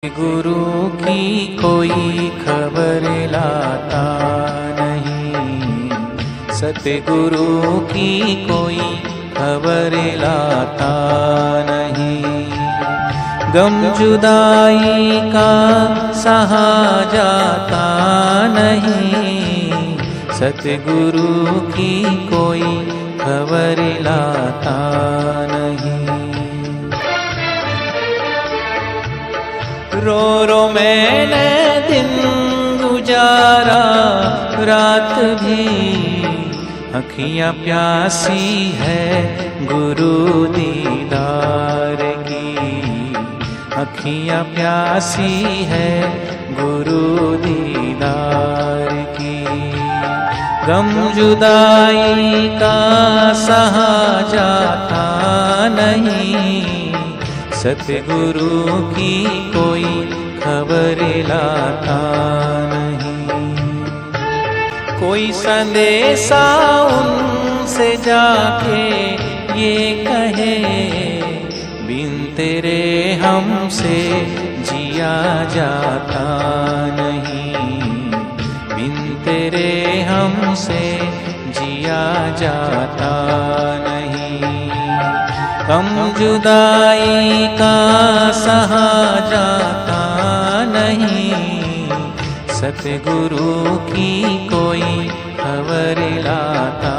गुरु की कोई खबर लाता नहीं, सतगुरु की कोई खबर लाता नहीं। गम जुदाई का सहा जाता नहीं, सतगुरु की कोई खबर लाता नहीं। रो रो मैंने दिन गुजारा, रात भी अखियाँ प्यासी है गुरु दीदार की, अखियाँ प्यासी है गुरु दीदार की। गम जुदाई का सहा जाता नहीं, सतगुरु की कोई खबर लाता नहीं। कोई संदेशा उनसे जाके ये कहे, बिन तेरे हमसे जिया जाता नहीं, बिन तेरे हमसे जिया जाता नहीं। गम जुदाई का सहा जाता नहीं, सतगुरु की कोई खबर लाता